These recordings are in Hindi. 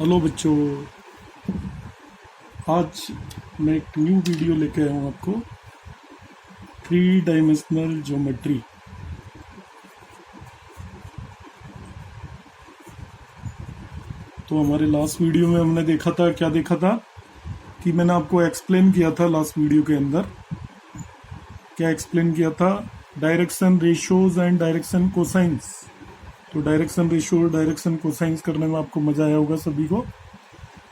हेलो बच्चों, आज मैं एक न्यू वीडियो लेके आया हूँ आपको। Three dimensional geometry. तो हमारे लास्ट वीडियो में हमने क्या देखा था कि मैंने आपको एक्सप्लेन किया था लास्ट वीडियो के अंदर। क्या एक्सप्लेन किया था? Direction ratios and direction cosines. तो डायरेक्शन रेशियो, डायरेक्शन कोसाइंस करने में आपको मजा आया होगा सभी को।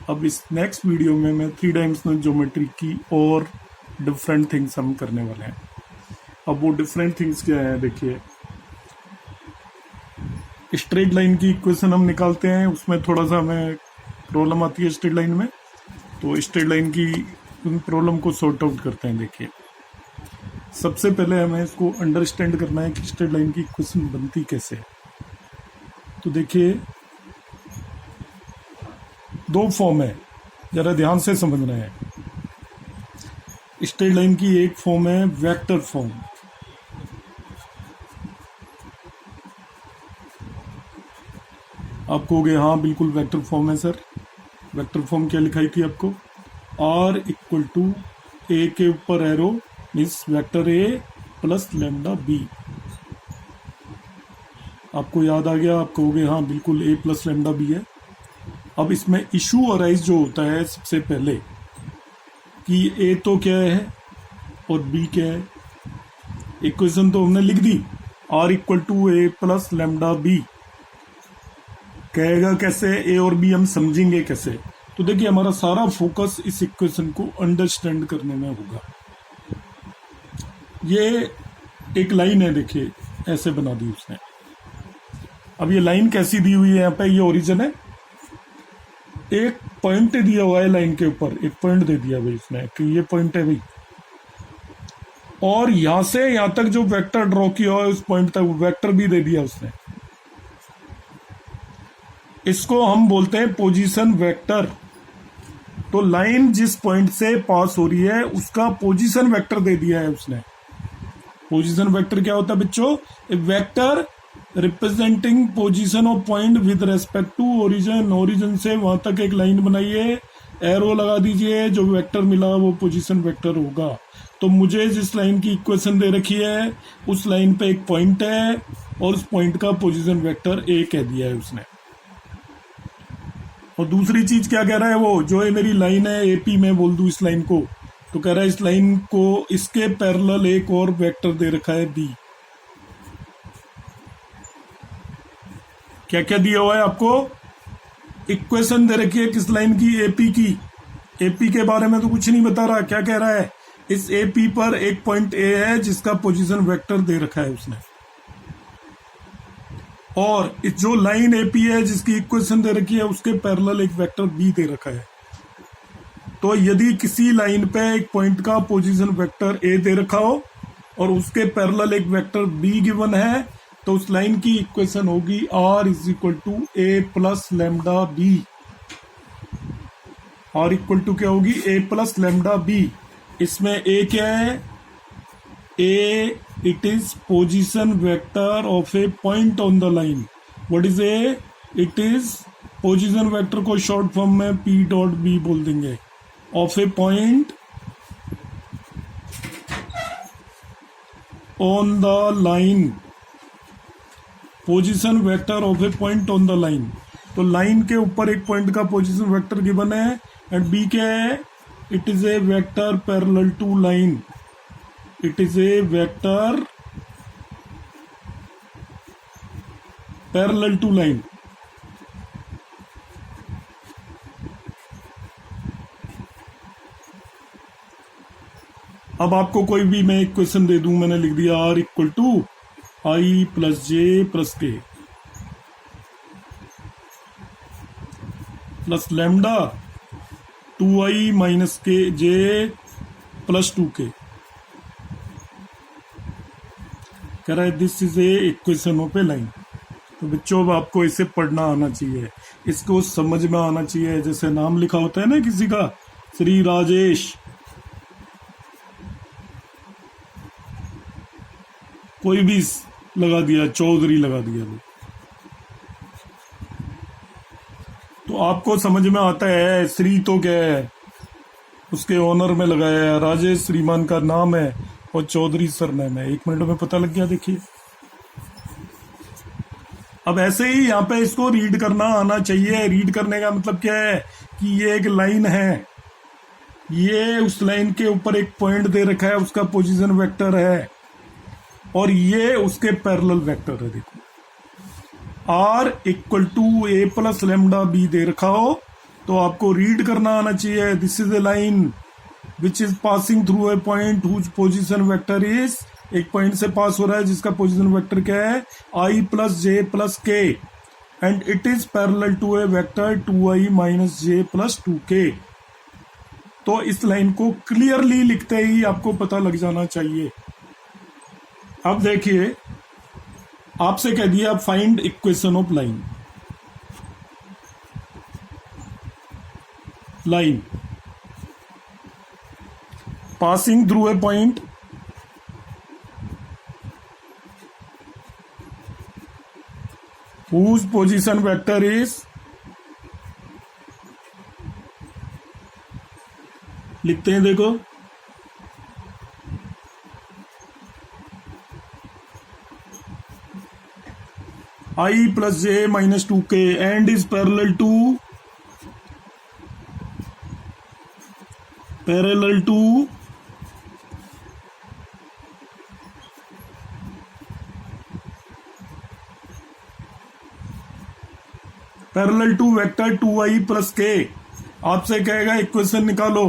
अब इस नेक्स्ट वीडियो में मैं थ्री डायमेंशनल ज्योमेट्री की और डिफरेंट थिंग्स हम करने वाले हैं। अब वो डिफरेंट थिंग्स क्या है, देखिए। स्ट्रेट लाइन की इक्वेशन हम निकालते हैं, उसमें थोड़ा सा हमें प्रॉब्लम आती है स्ट्रेट लाइन में। तो स्ट्रेट लाइन की प्रॉब्लम को सॉर्ट आउट करते हैं। देखिए, सबसे पहले हमें इसको अंडरस्टैंड करना है कि स्ट्रेट लाइन की इक्वेशन बनती कैसे है। तो देखिए, दो फॉर्म है, जरा ध्यान से समझना है। स्ट्रेट लाइन की एक फॉर्म है वेक्टर फॉर्म। आप कहोगे हाँ बिल्कुल वेक्टर फॉर्म है सर। वेक्टर फॉर्म क्या लिखाई थी आपको? R इक्वल टू ए के ऊपर arrow means vector a plus lambda b. आपको याद आ गया, आप कहोगे हाँ बिल्कुल ए प्लस लैम्डा बी है। अब इसमें इशू अराइज जो होता है सबसे पहले कि ए तो क्या है और बी क्या है। इक्वेशन तो हमने लिख दी, R equal to a plus lambda b. कहेगा कैसे ए और बी, हम समझेंगे कैसे। तो देखिए, हमारा सारा फोकस इस इक्वेशन को अंडरस्टैंड करने में होगा। ये एक लाइन है, देखिए ऐसे बना दी उसने। अब ये लाइन कैसी दी हुई है, यहाँ पे ये ओरिजिन है। एक पॉइंट दिया हुआ है लाइन के ऊपर, एक पॉइंट दे दिया भाई उसने कि ये पॉइंट है भाई, और यहां से यहां तक जो वेक्टर ड्रॉ किया हुआ है उस पॉइंट तक वेक्टर भी दे दिया उसने। इसको हम बोलते हैं पोजीशन वेक्टर। तो लाइन जिस पॉइंट से पास हो रही है उसका पोजीशन वेक्टर दे दिया है उसने। पोजीशन वेक्टर क्या होता है बच्चों? A vector representing position of point with respect to origin. Origin से वहां तक एक लाइन बनाइए, एरो लगा दीजिए, जो वेक्टर मिला वो पोजीशन वेक्टर होगा। तो मुझे जिस लाइन की इक्वेशन दे रखी है उस लाइन पे एक पॉइंट है और उस पॉइंट का पोजीशन वेक्टर ए कह दिया है उसने। और दूसरी चीज क्या कह रहा है वो, जो ये मेरी लाइन है एपी में बोल दूं इस लाइन को, तो कह रहा है इस लाइन को इसके पैरेलल एक और वेक्टर दे रखा है बी। क्या क्या दिया हुआ है आपको? इक्वेशन दे रखी है किस लाइन की? एपी की। एपी के बारे में तो कुछ नहीं बता रहा। क्या कह रहा है? इस एपी पर एक पॉइंट ए है जिसका पोजीशन वेक्टर दे रखा है उसने, और इस जो लाइन एपी है जिसकी इक्वेशन दे रखी है उसके पैरेलल एक वेक्टर बी दे रखा है। तो यदि किसी लाइन पे एक पॉइंट का पोजीशन वेक्टर ए दे रखा हो और उसके पैरेलल एक वेक्टर बी गिवन है, तो उस लाइन की इक्वेशन होगी R is equal to a plus lambda b. R equal to क्या होगी? A plus lambda b. इसमें ए क्या है? A, it is position vector of a point on the line. What is A? It is position vector को शॉर्ट फॉर्म में P डॉट B बोल देंगे, of a point on the line. Position vector of a point on the line. तो लाइन के ऊपर एक पॉइंट का पोजिशन वेक्टर गिवन है एंड बी क्या है? It is a vector parallel to line. It is a vector parallel to line. अब आपको कोई भी मैं इक्वेशन दे दूं, मैंने लिख दिया R equal to i plus j plus k plus lambda 2i minus k j plus 2k। कह रहा है this is a equation of a line. तो बच्चों, अब आपको इसे पढ़ना आना चाहिए, इसको समझ में आना चाहिए। जैसे नाम लिखा होता है ना किसी का, श्री राजेश, कोई भी लगा दिया, चौधरी लगा दिया। तो आपको समझ में आता है श्री तो क्या है, उसके ओनर में लगाया है, राजेश श्रीमान का नाम है और चौधरी सरनेम है। 1 मिनट में पता लग गया। देखिए अब ऐसे ही यहाँ पे इसको रीड करना आना चाहिए। रीड करने का मतलब क्या है कि ये एक लाइन है, ये उस लाइन के ऊपर एक पॉइंट दे रखा है, उसका पोजीशन वेक्टर है, और ये उसके पैरेलल वेक्टर है। देखो R equal to a plus lambda b दे रखा हो तो आपको रीड करना आना चाहिए। This is a line which is passing through a point whose position vector is, एक पॉइंट से पास हो रहा है जिसका पोजीशन वेक्टर क्या है, I plus j plus k, and it is parallel to a vector 2i minus j plus 2k। तो इस लाइन को क्लियरली लिखते ही आपको पता लग जाना चाहिए। अब देखिए आपसे कह दिया find equation of line. Line passing through a point whose position vector is, लिखते हैं देखो, I plus j minus 2k and is parallel to vector 2i plus k। आपसे कहेगा इक्वेशन निकालो।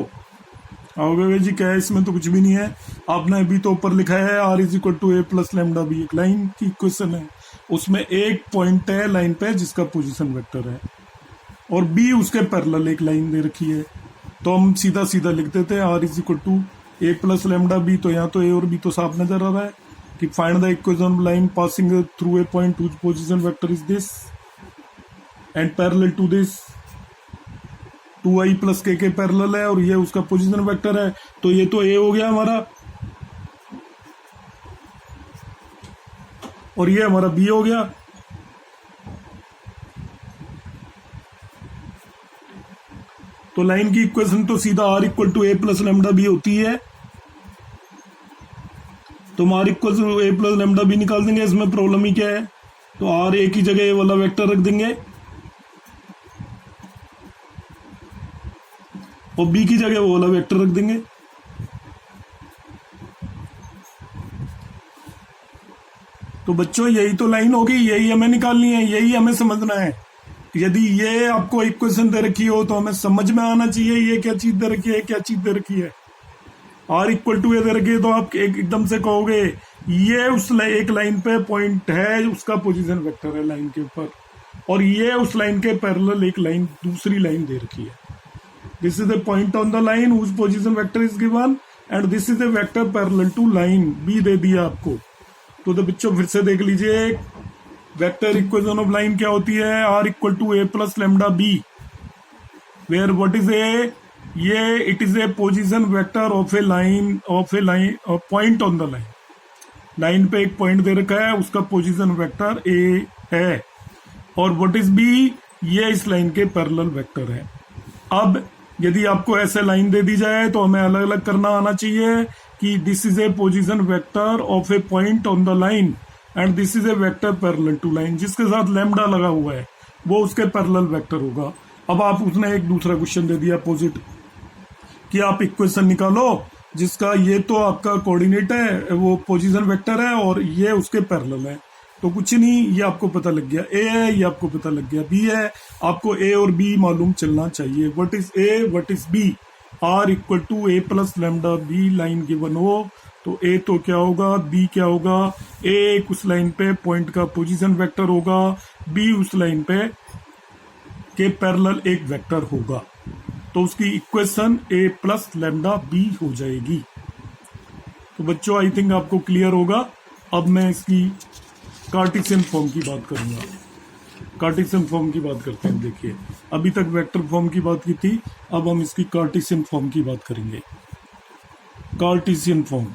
आओगे जी क्या है, इसमें तो कुछ भी नहीं है, आपने अभी तो ऊपर लिखा है R is equal to a plus lambda b, एक लाइन की इक्वेशन है, उसमें एक पॉइंट है लाइन पे जिसका पोजीशन वेक्टर है और बी उसके पैरेलल एक लाइन दे रखी है। तो हम सीधा सीधा लिख देते हैं R is equal to a plus lambda b. तो यहाँ तो ए और बी तो साफ नजर आ रहा है कि find the equation of line passing through a point whose position vector is this and parallel to this, 2i plus k parallel है और ये उसका पोजीशन वेक्टर है। तो ये तो ए हो गया हमारा और ये हमारा बी हो गया। तो लाइन की इक्वेशन तो सीधा R equal to a plus lambda b होती है। तो हम R equal to a plus lambda b निकाल देंगे, इसमें प्रॉब्लम ही क्या है। तो R ए की जगह ए वाला वेक्टर रख देंगे और बी की जगह वो वाला वेक्टर रख देंगे। तो बच्चों यही तो लाइन होगी, यही हमें निकालनी है, यही हमें समझना है। यदि ये आपको इक्वेशन दे रखी हो तो हमें समझ में आना चाहिए ये क्या चीज दे रखी है, क्या चीज दे रखी है। R इक्वल टू ए दे रखी है तो आप एकदम से कहोगे ये उस एक लाइन पे पॉइंट है, उसका पोजीशन वेक्टर है लाइन के ऊपर, और ये उस लाइन के पैरेलल एक लाइन दूसरी लाइन दे रखी है। This is the point on the line whose position vector is given and this is the vector parallel to line, b दे दिया आपको। तो बच्चों फिर से देख लीजिए वेक्टर इक्वेशन ऑफ लाइन क्या होती है, R equal to a plus lambda b, where what is a, ये it is a position vector of a line point on the line. Line पे एक पॉइंट दे रखा है, उसका पोजीशन वेक्टर ए है, और व्हाट इज बी, ये इस लाइन के पैरेलल वेक्टर है। अब यदि आपको ऐसे लाइन दे दी जाए तो हमें अलग अलग करना आना चाहिए कि this is a position vector of a point on the line and this is a vector parallel to line, जिसके साथ लैम्डा लगा हुआ है वो उसके पैरेलल वेक्टर होगा। अब आप उसने एक दूसरा क्वेश्चन दे दिया अपोजिट कि आप इक्वेशन निकालो जिसका ये तो आपका कोऑर्डिनेट है, वो पोजीशन वेक्टर है और ये उसके पैरेलल है। तो कुछ नहीं, ये आपको पता लग गया ए है, ये आपको पता लग गया बी है। आपको ए और बी मालूम चलना चाहिए, what is a what is b. R equal to a plus lambda b line given हो तो ए तो क्या होगा, बी क्या होगा, ए उस लाइन पे पॉइंट का पोजीशन वेक्टर होगा, बी उस लाइन पे के पैरेलल एक वेक्टर होगा। तो उसकी इक्वेशन ए प्लस लेमडा बी हो जाएगी। तो बच्चों आई थिंक आपको क्लियर होगा। अब मैं इसकी कार्टेशियन फॉर्म की बात करूंगा। कार्टेशियन फॉर्म की बात करते हैं। देखिए अभी तक वेक्टर फॉर्म की बात की थी, अब हम इसकी कार्टेशियन फॉर्म की बात करेंगे। कार्टेशियन फॉर्म,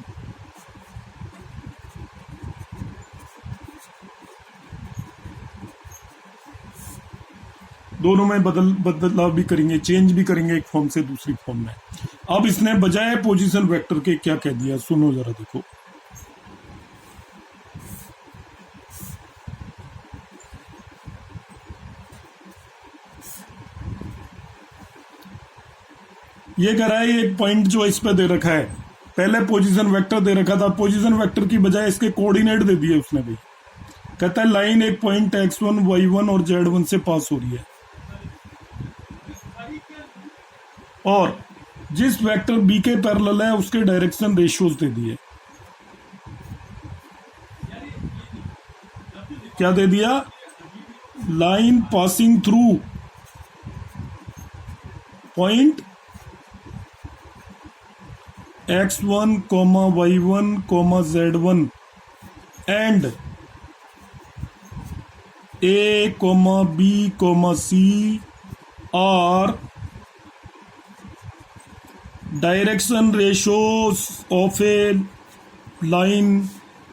दोनों में बदलाव भी करेंगे, चेंज भी करेंगे एक फॉर्म से दूसरी फॉर्म में। अब इसने बजाय पोजीशन वेक्टर के क्या कह दिया, सुनो जरा देखो। ये कह रहा है एक पॉइंट जो इस पे दे रखा है, पहले पोजीशन वेक्टर दे रखा था, पोजीशन वेक्टर की बजाय इसके कोऑर्डिनेट दे दिए उसने भाई। कहता है लाइन एक पॉइंट x1 y1 और z1 से पास हो रही है और जिस वेक्टर b के पैरेलल है उसके डायरेक्शन रेशियोज दे दिए। क्या दे दिया, line passing through point x1, y1, z1 and a, b, c are direction ratios of a line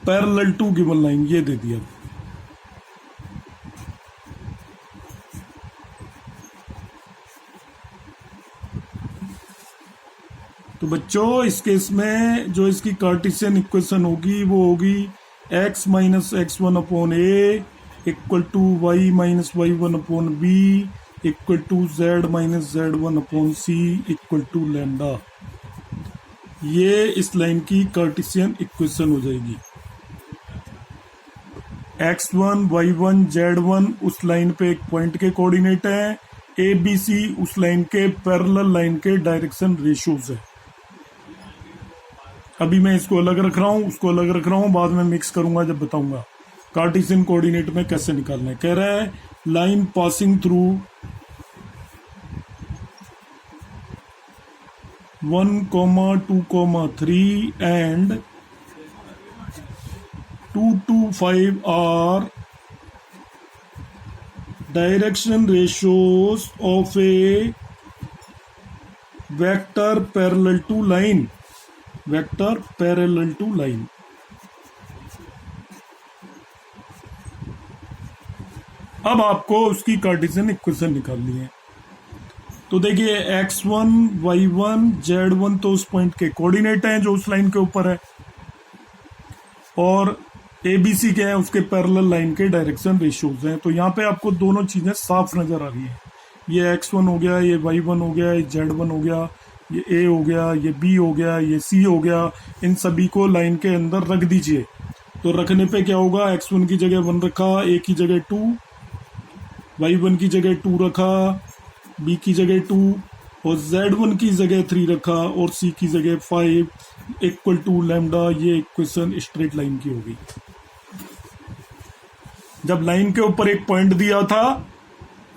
parallel to given line। ये दे दिया। तो बच्चों इस केस में जो इसकी कार्टेशियन इक्वेशन होगी वो होगी x minus x1 upon a equal to y minus y1 upon b equal to z minus z1 upon c equal to lambda. ये इस लाइन की कार्टेशियन इक्वेशन हो जाएगी। x1, y1, z1 उस लाइन पे एक पॉइंट के कोऑर्डिनेट है, a b c उस लाइन के पैरेलल लाइन के डायरेक्शन रेशियोज है। अभी मैं इसको अलग रख रहा हूं, उसको अलग रख रहा हूं, बाद में मिक्स करूंगा जब बताऊंगा कार्टेशियन कोऑर्डिनेट में कैसे निकालना है। कह रहा है line passing through 1, 2, 3 and 2 to 5 are direction ratios of a vector parallel to line, vector parallel to line। अब आपको उसकी कार्टेशियन इक्वेशन निकालनी है। तो देखिए x1, y1, z1 तो उस पॉइंट के कोऑर्डिनेट हैं जो उस लाइन के ऊपर है और ABC क्या है, उसके पैरेलल लाइन के डायरेक्शन रेशियोज हैं। तो यहाँ पे आपको दोनों चीजें साफ नजर आ रही है। ये x1 हो गया, ये y1 हो गया, ये z1 हो गया, ये A हो गया, ये B हो गया, ये C हो गया। इन सभी को लाइन के अंदर रख दीजिए। तो रखने पे क्या होगा, x1 की जगह 1 रखा, A की जगह 2, y1 की जगह 2 रखा, B की जगह 2 और z1 की जगह 3 रखा और C की जगह 5 इक्वल टू लैम्डा। ये इक्वेशन स्ट्रेट लाइन की होगी। जब लाइन के ऊपर एक पॉइंट दिया था,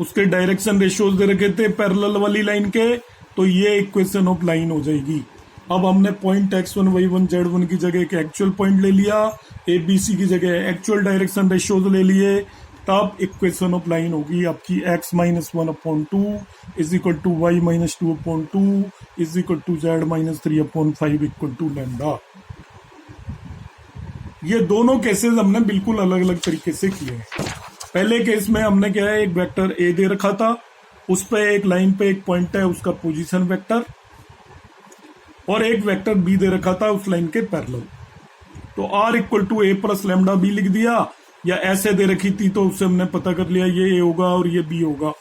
उसके डायरेक्शन रेशियोज दे रखे थे पैरेलल वाली लाइन के, तो ये इक्वेशन ऑफ लाइन हो जाएगी। अब हमने पॉइंट x1, y1, z1 की जगह एक एक्चुअल पॉइंट ले लिया, ABC की जगह एक्चुअल डायरेक्शन रेशियोज ले लिए, तब इक्वेशन ऑफ लाइन होगी आपकी x minus 1 upon 2 is equal to y minus 2 upon 2 is equal to z minus 3 upon 5 equal to lambda. ये दोनों केसेस हमने बिल्कुल अलग अलग तरीके से किए हैं। पहले केस में हमने क्या है, एक वेक्टर A दे रखा था, उस पे एक लाइन पे एक पॉइंट है उसका पोजीशन वेक्टर, और एक वेक्टर B दे रखा था उस लाइन के पैरेलल। तो R equal to A plus lambda B लिख दिया, या ऐसे दे रखी थी तो उससे हमने पता कर लिया ये A होगा और ये B होगा।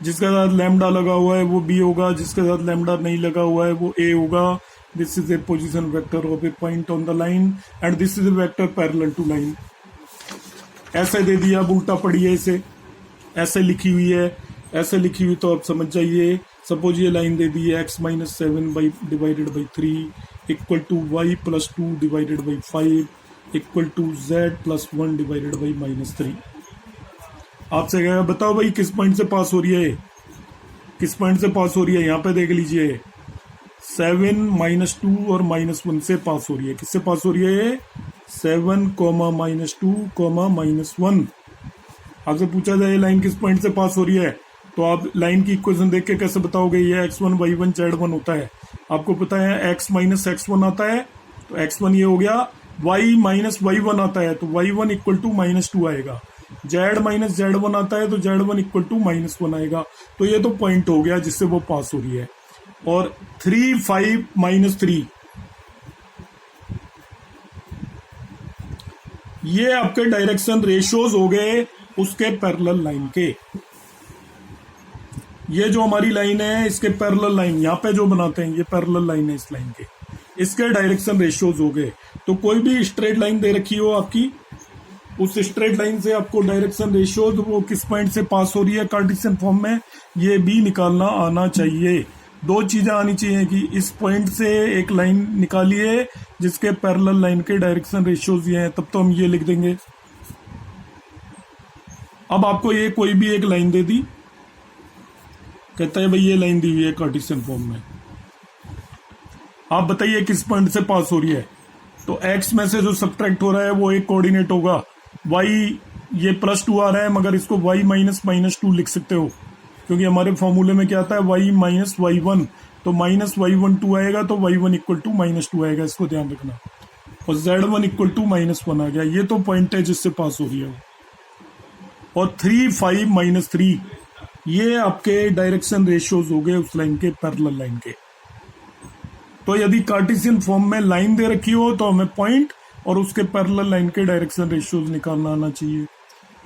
जिसके साथ लैम्डा लगा हुआ है वो B होगा, जिसके साथ लैम्डा नहीं लगा हुआ है वो A होगा। This is a position vector of a point on the line and this is a vector parallel to line. ऐसे दे दिया, अब उल्टा पढ़िए इसे, ऐसे लिखी हुई है, ऐसे लिखी हुई तो आप समझ जाइए। सपोज ये लाइन दे दी है x minus 7 divided by 3 equal to y plus 2 divided by 5 equal to z plus 1 divided by minus 3। आपसे कहेगा बताओ भाई किस पॉइंट से पास हो रही है, किस पॉइंट से पास हो रही है। यहाँ पे देख लीजिए 7, -2 और -1 से पास हो रही है। किससे पास हो रही है, 7, -2, -1। आपसे पूछा जाए लाइन किस पॉइंट से पास हो रही है, तो आप लाइन की इक्वेशन देख के कैसे बताओगे ये x1, y1, z1 होता है। आपको पता है x माइनस x1 आता है, तो x1 ये हो गया, y माइनस y1 आता है तो y1 इक्वल टू -2 आएगा। जेड माइनस जेड वन आता है तो जेड वन इक्वल टू -1 आएगा। तो ये तो पॉइंट हो गया जिससे वो पास हो रही है। और 3 5 -3 ये आपके डायरेक्शन रेशियोज हो गए उसके पैरेलल लाइन के। ये जो हमारी लाइन है इसके पैरेलल लाइन यहाँ पे जो बनाते हैं ये पैरेलल लाइन है इस लाइन के, इसके डायरेक्शन रेशियोज हो गए। तो कोई भी स्ट्रेट लाइन दे रखी हो आपकी, उस स्ट्रेट लाइन से आपको डायरेक्शन रेशियोज वो किस पॉइंट से पास हो रही है कार्टेशियन फॉर्म में, ये भी निकालना आना चाहिए। दो चीजें आनी चाहिए कि इस पॉइंट से एक लाइन निकालिए जिसके पैरेलल लाइन के डायरेक्शन रेशियोज ये हैं, तब तो हम ये लिख देंगे। अब आपको ये कोई भी एक लाइन दे दी, कहता है भाई ये लाइन दी हुई है कार्टेशियन फॉर्म में, आप बताइए किस पॉइंट से पास हो रही है। तो x में से जो सब्ट्रैक्ट हो रहा है वो एक कोऑर्डिनेट होगा, y ये +2 आ रहा है मगर इसको y -2 लिख सकते हो क्योंकि हमारे फॉर्मूले में क्या आता है y -y1, तो -y1 2 आएगा तो y1 इक्वल टू -2 आएगा, इसको ध्यान रखना। और z1 इक्वल टू -1 आ गया, ये तो पॉइंट है जिससे पास हो रही है। और 3 5 -3 ये आपके डायरेक्शन रेशियोज हो गए उस लाइन के पैरेलल लाइन के। तो यदि कार्टेशियन फॉर्म में लाइन दे रखी हो तो हमें पॉइंट और उसके पैरेलल लाइन के डायरेक्शन रेशियोज निकालना आना चाहिए।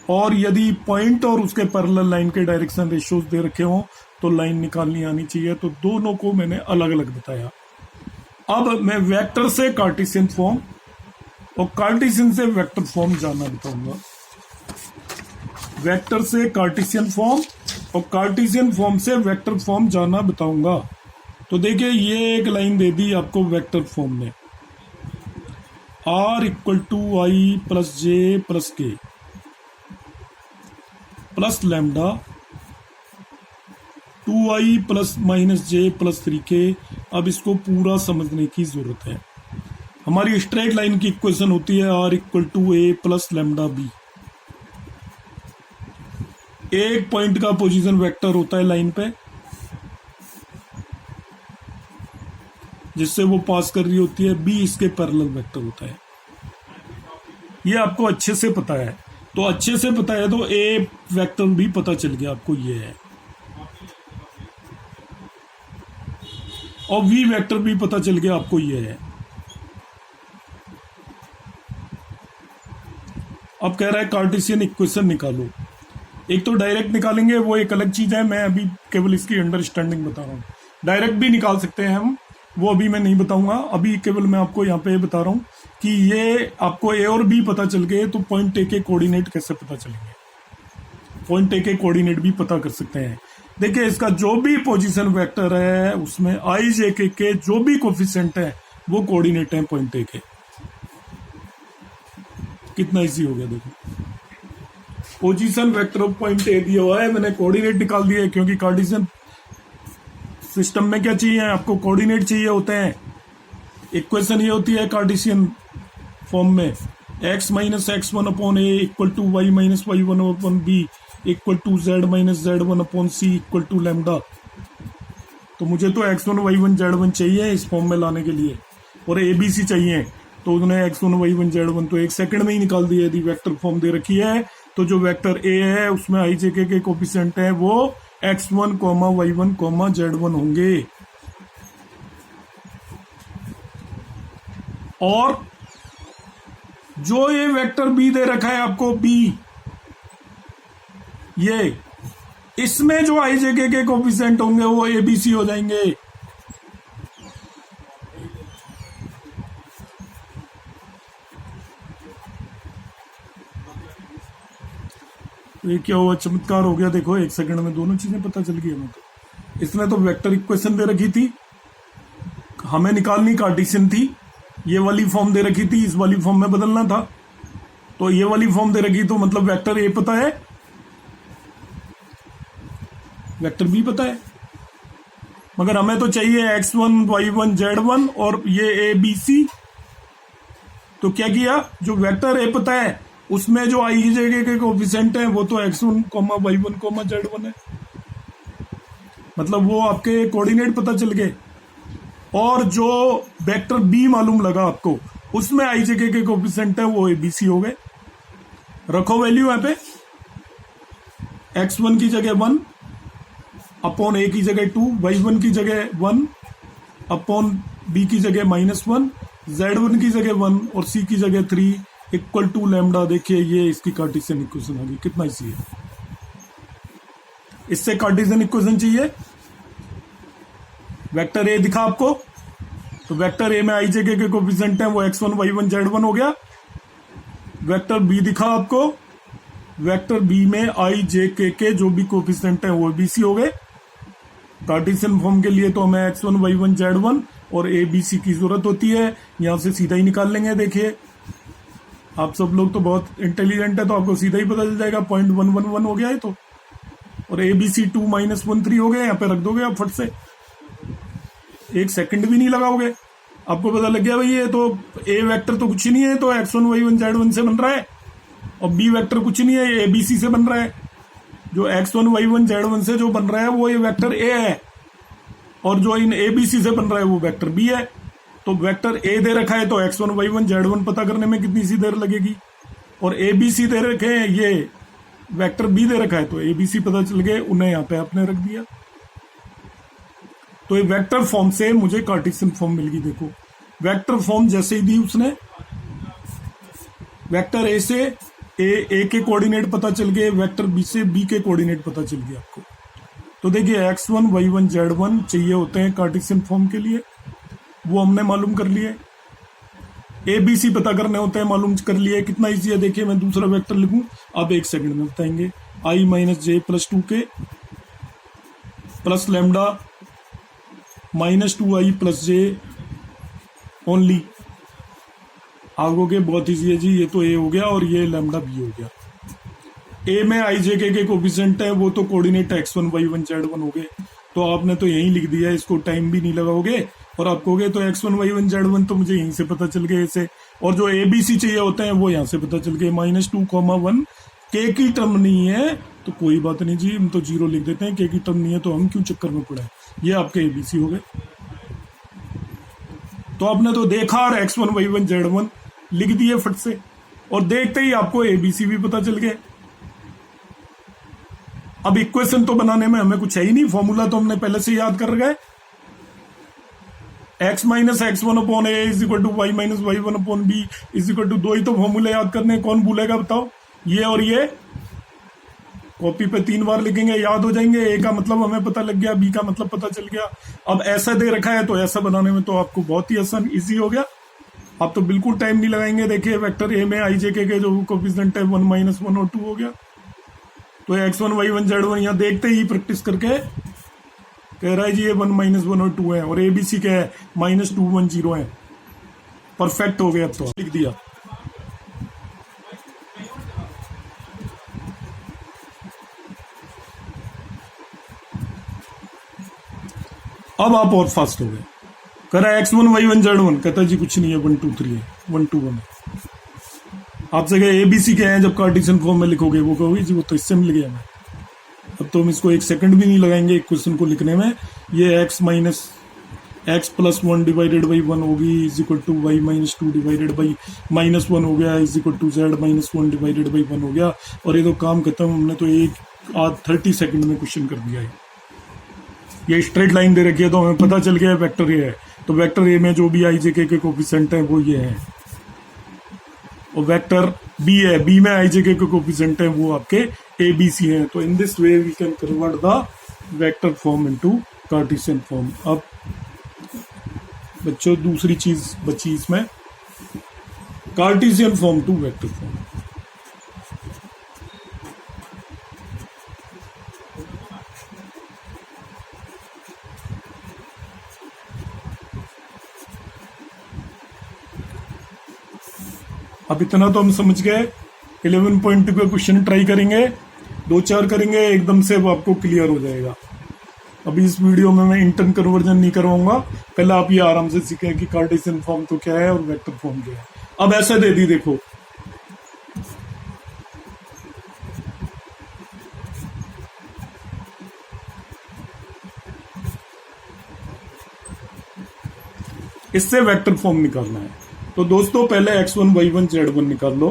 और यदि पॉइंट और उसके पैरेलल लाइन के डायरेक्शन रेशियोज दे रखे हो तो लाइन निकालनी आनी चाहिए। तो दोनों को मैंने अलग अलग बताया। अब मैं वेक्टर से कार्टेशियन फॉर्म और कार्टेशियन से वेक्टर फॉर्म जानना बताऊंगा। वेक्टर से कार्टेशियन फॉर्म और कार्टेशियन फॉर्म से वेक्टर फॉर्म जानना बताऊंगा। तो देखिए ये एक लाइन दे दी आपको वेक्टर फॉर्म में, r equal to i plus j plus k plus lambda 2i plus -j plus 3k। अब इसको पूरा समझने की जरूरत है। हमारी स्ट्रेट लाइन की इक्वेशन होती है r equal to a plus lambda b. एक पॉइंट का पोजीशन वेक्टर होता है लाइन पे जिससे वो पास कर रही होती है, b इसके पैरेलल वेक्टर होता है। ये आपको अच्छे से पता है, तो अच्छे से पता है तो a वेक्टर भी पता चल गया आपको ये है, और v वेक्टर भी पता चल गया आपको ये है। अब कह रहा है कार्टेशियन इक्वेशन निकालो। एक तो डायरेक्ट निकालेंगे वो एक अलग चीज है, मैं अभी केवल इसकी अंडरस्टैंडिंग बता रहा हूँ। डायरेक्ट भी निकाल सकते हैं हम, वो अभी मैं नहीं बताऊंगा। अभी केवल मैं आपको यहाँ पे बता रहा हूँ कि ये आपको ए और बी पता चल गए तो पॉइंट ए के कोऑर्डिनेट कैसे पता चलेंगे। पॉइंट ए के कोऑर्डिनेट भी पता कर सकते हैं। देखिए इसका जो भी पोजीशन वेक्टर है उसमें आई जे के जो भी कोफिशिएंट है वो कोऑर्डिनेट है पॉइंट ए के। कितना इजी हो गया देखो। Position vector of point A दिया हुआ है, मैंने कोऑर्डिनेट निकाल दिया है क्योंकि कार्टेशियन सिस्टम में क्या चाहिए आपको, कोऑर्डिनेट चाहिए होते हैं। इक्वेशन ये होती है कार्टेशियन फॉर्म में x minus x1 upon a equal to y minus y1 upon b equal to z minus z1 upon c equal to lambda. तो मुझे तो x1 y1 z1 चाहिए इस फॉर्म में लाने के लिए, और ए बी सी चाहिए। तो उन्होंने x1 y1 z1 तो एक सेकंड में ही निकाल दिया। यदि वेक्टर फॉर्म दे रखी है तो जो वेक्टर ए है उसमें आई जे के कोफिशिएंट है वो x1, y1, z1 होंगे। और जो ये वेक्टर बी दे रखा है आपको बी, ये इसमें जो आई जे के कोफिशिएंट होंगे वो ए बी सी हो जाएंगे। तो ये क्या हुआ, चमत्कार हो गया। देखो एक सेकंड में दोनों चीजें पता चल गई हमें। तो इसमें तो वेक्टर इक्वेशन दे रखी थी, हमें निकालनी कार्टेशियन थी। ये वाली फॉर्म दे रखी थी, इस वाली फॉर्म में बदलना था। तो ये वाली फॉर्म दे रखी तो मतलब वेक्टर ए पता है, वेक्टर बी पता है, मगर हमें तो चाहिए x1 y1 z1 और ये ए बी सी। तो क्या किया, जो वेक्टर ए पता है उसमें जो आई जगह के कोफिशिएंट है वो तो x1, y1, z1 है। मतलब वो आपके कोऑर्डिनेट पता चल गए। और जो वेक्टर बी मालूम लगा आपको उसमें आई जगह के कोफिशिएंट है वो ए बी सी हो गए। रखो वैल्यू यहाँ पे, x1 की जगह 1 अपॉन a की जगह 2, y1 की जगह 1 अपॉन b की जगह -1, z1 की जगह 1 और c की जगह 3 इक्वल टू लैम्डा। देखिए ये इसकी कार्टेशियन इक्वेशन आ गई। कितना इजी है, इससे कार्टेशियन इक्वेशन चाहिए। वेक्टर ए दिखा आपको, तो वेक्टर ए में आई जे के कोफिशिएंट है वो x1 y1 z1 हो गया। वेक्टर बी दिखा आपको, वेक्टर बी में आई जे के जो भी कोफिशिएंट है वो bc हो गए। कार्टेशियन फॉर्म के लिए तो हमें x1 y1 z1 और a b c की जरूरत होती है, यहां से सीधा ही निकाल लेंगे। देखिए आप सब लोग तो बहुत इंटेलिजेंट है, तो आपको सीधा ही पता चल जाएगा। 0.111 हो गया है तो, और ए बी सी 2 -1 3 हो गए। यहाँ पे रख दोगे आप फट से, एक सेकंड भी नहीं लगाओगे, आपको पता लग गया भाई ये तो ए वेक्टर तो कुछ नहीं है, तो x1 y1 z1 से बन रहा है, और बी वेक्टर कुछ नहीं है, ये abc से बन रहा है। जो x1 y1 z1 से जो बन रहा है वो ये वेक्टर ए है, और जो इन abc से बन रहा है वो वेक्टर बी है। तो वेक्टर ए दे रखा है तो x1 y1 z1 पता करने में कितनी सी देर लगेगी, और abc दे रखे हैं, ये वेक्टर बी दे रखा है तो abc पता चल गए, उन्हें यहाँ पे आपने रख दिया। तो ये वेक्टर फॉर्म से मुझे कार्टेशियन फॉर्म मिल गई। देखो वेक्टर फॉर्म जैसे ही दी उसने, वेक्टर ए से ए के कोऑर्डिनेट पता चल गए, वेक्टर बी से बी के कोऑर्डिनेट पता चल गए आपको। तो देखिए x1 y1 z1 चाहिए होते हैं कार्टेशियन फॉर्म के लिए, वो हमने मालूम कर लिए। ए बी सी पता करने होते हैं, मालूम कर लिए। कितना इजी है, देखिए मैं दूसरा वेक्टर लिखूं, आप एक सेकंड में बताएंगे। i - j + 2k plus lambda -2i + j only. आगोगे बहुत इजी है जी, ये तो ए हो गया और ये लैम्डा बी हो गया। ए में आई जे के कोफिशिएंट है, वो तो कोऑर्डिनेट x1 y1 z1 हो गए, तो आपने तो यहीं लिख दिया, इसको टाइम भी नहीं लगाओगे और आप कहोगे तो x1 y1 z1 तो मुझे यहीं से पता चल गए ऐसे। और जो ए बी सी चाहिए होते हैं वो यहाँ से पता चल गए। -2, 1 के की टर्म नहीं है तो कोई बात नहीं जी, हम तो 0 लिख देते हैं। के की टर्म नहीं है तो हम क्यों चक्कर में पड़े। ये आपके ए बी सी हो गए। तो आपने तो देखा और x1 y1 z1 लिख दिए फट से, और देखते ही आपको एबीसी भी पता चल गए। अब इक्वेशन तो बनाने में हमें कुछ है ही नहीं, फॉर्मूला तो हमने पहले से याद कर गए। x - x1 / a = y - y1 / b = 2 ही तो फॉर्मूले याद करने, कौन भूलेगा बताओ। ये और ये कॉपी पे 3 बार लिखेंगे, याद हो जाएंगे। ए का मतलब हमें पता लग गया, बी का मतलब पता चल गया। अब ऐसा दे रखा है तो ऐसा बनाने में तो आपको बहुत ही आसान इजी हो गया, आप तो बिल्कुल टाइम नहीं लगाएंगे। देखिए वेक्टर ए में आई जे के जो कोफिशिएंट है 1 - 1 और 2 हो गया। तो x1 y1 z1 यहाँ देखते ही प्रैक्टिस करके कह रहा है जी ये 1 - 1 और 2 है, और एबीसी क्या है -2 1 0 है। परफेक्ट हो गया। अब तो लिख दिया। अब आप और फास्ट हो गए। कह रहा है x1 y1 z1, कहता है जी कुछ नहीं है, 1 2 3 है, 1 2 1 है। आपसे कहे एबीसी क्या है, जब कार्टेशियन फॉर्म में लिखोगे वो कहोगे जी वो तो इससे मिल गया। अब तो हम इसको एक सेकंड भी नहीं लगाएंगे एक क्वेश्चन को लिखने में। ये x + 1 / 1 होगी = y - 2 / -1 हो गया z - (1 / 1 हो गया। और ये तो काम खत्म, हमने तो एक आध 30 सेकंड में क्वेश्चन कर दिया है। ये स्ट्रेट लाइन दे रखी है तो हमें पता चल गया वेक्टर ए है, तो वेक्टर ए में जो भी आई जे के कोफिशिएंट है वो ये है, और वेक्टर बी है, बी में आई जे के कोफिशिएंट है वो आपके ए बी सी है। तो in this way we can convert the vector form into Cartesian form. अब बच्चों दूसरी चीज बची इसमें, Cartesian form to vector form. अब इतना तो हम समझ गए। 11.2 का क्वेश्चन ट्राई करेंगे, 2-4 करेंगे, एकदम से वो आपको क्लियर हो जाएगा। अभी इस वीडियो में मैं इंटर्न कन्वर्जन नहीं करवाऊंगा, पहले आप ये आराम से सीखें कि कार्टेशियन फॉर्म तो क्या है और वेक्टर फॉर्म क्या है। अब ऐसे दे दी, देखो इससे वेक्टर फॉर्म निकालना है। तो दोस्तों पहले x1 y1 z1 निकाल लो।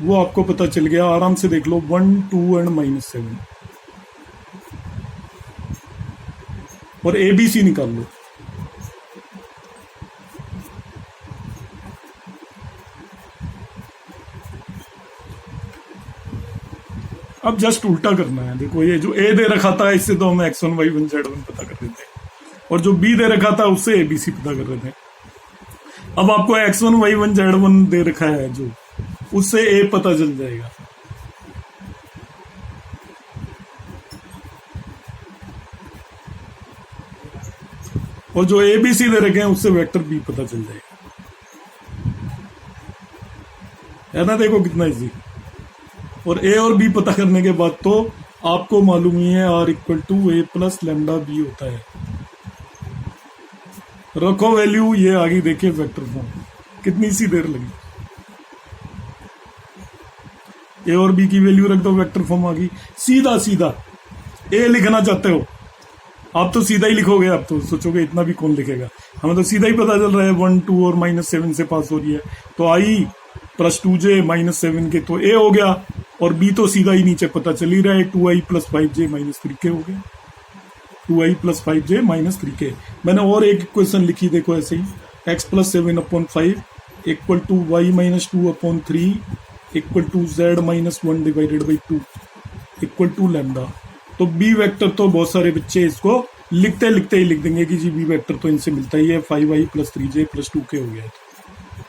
वो आपको पता चल गया, आराम से देख लो 1 2 एंड -7 और ABC निकाल लो। अब जस्ट उल्टा करना है। देखो ये जो A दे रखा था इससे तो हम X1 Y1 Z1 पता कर रहे थे, और जो B दे रखा था उससे ABC पता कर रहे थे। अब आपको X1 Y1 Z1 दे रखा है जो, उससे A पता चल जाएगा। और जो ABC दे रखे हैं उससे वेक्टर B पता चल जाएगा, है ना। देखो कितना इजी। और A और B पता करने के बाद तो आपको मालूम ही है R = A + λB होता है। रखो वैल्यू, ये आगे देखिए वेक्टर फॉर्म, कितनी सी देर लगी। A और B की वैल्यू रख दो, वेक्टर फॉर्म आ गई। सीधा सीधा A लिखना चाहते हो आप तो सीधा ही लिखोगे, आप तो सोचोगे इतना भी कौन लिखेगा, हमें तो सीधा ही पता चल रहा है 1 2 और -7 से पास हो रही है, तो I + 2J -7 के तो A हो गया, और B तो सीधा ही नीचे पता चल ही रहा है 2I + 5J - 3K हो गया। 2I + 5J - 3K। मैंने और एक इक्वेशन लिखी, देखो ऐसे ही, x + 7/5 = y - 2/3 = z - 1/2 = लैम्डा। तो B वेक्टर तो बहुत सारे बच्चे इसको लिखते लिखते ही लिख देंगे कि जी B वेक्टर तो इनसे मिलता ही है, 5I + 3J + 2K हो गया।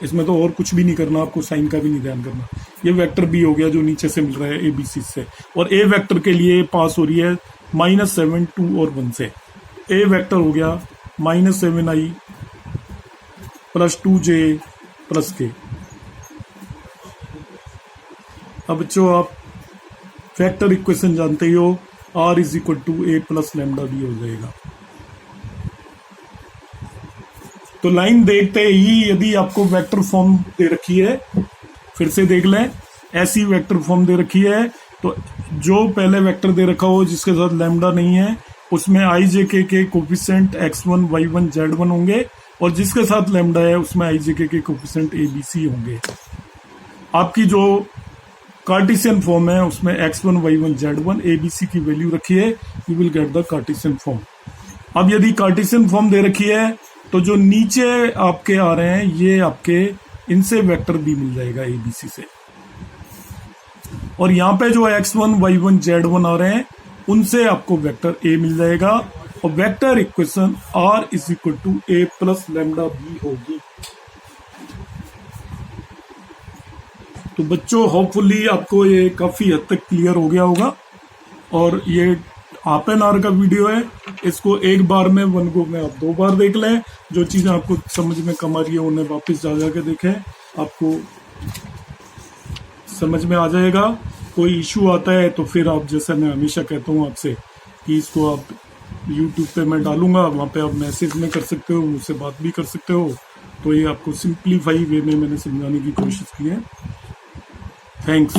इसमें तो और कुछ भी नहीं करना, आपको साइन का भी नहीं ध्यान करना। ये वेक्टर B हो गया जो नीचे से मिल रहा है ABC से, और A वेक्टर के लिए पास हो रही है -7 2 और 1 से। A वेक्टर हो गया -7I + 2J + K। अब बच्चों आप वेक्टर इक्वेशन जानते ही हो, R = A + λB हो जाएगा। तो लाइन देखते ही यदि आपको वेक्टर फॉर्म दे रखी है, फिर से देख लें, ऐसी वेक्टर फॉर्म दे रखी है, तो जो पहले वेक्टर दे रखा हो जिसके साथ लैम्डा नहीं है उसमें IJK के कोफिशिएंट X1 Y1 Z1 होंगे, और जिसके साथ लैम्डा है उसमें IJK के कोफिशिएंट ABC होंगे। आपकी जो कार्टेशियन फॉर्म है उसमें X1 Y1 Z1 ABC की वैल्यू रखी है, you will get the Cartesian form. अब यदि कार्टेशियन फॉर्म दे रखी है तो जो नीचे आपके आ रहे हैं ये आपके, इनसे वेक्टर B मिल जाएगा ABC से, और यहाँ पे जो X1 Y1 Z1 आ रहे हैं उनसे आपको वेक्टर A मिल जाएगा, और vector equation R = A + λB होगी। तो बच्चों होपफुली आपको ये काफी हद तक क्लियर हो गया होगा, और ये हाफ एन आवर का वीडियो है, इसको एक बार में 1 गो में आप 2 बार देख लें। जो चीजें आपको समझ में कम आ रही है उन्हें वापस जा के देखें, आपको समझ में आ जाएगा। कोई इशू आता है तो फिर आप, जैसे मैं हमेशा कहता हूँ आपसे, कि इसको आप यूट्यूब पे मैं डालूंगा, वहाँ पे आप मैसेज में कर सकते हो, मुझसे बात भी कर सकते हो। तो ये आपको सिंप्लीफाई वे में मैंने समझाने की कोशिश की है। थैंक्स।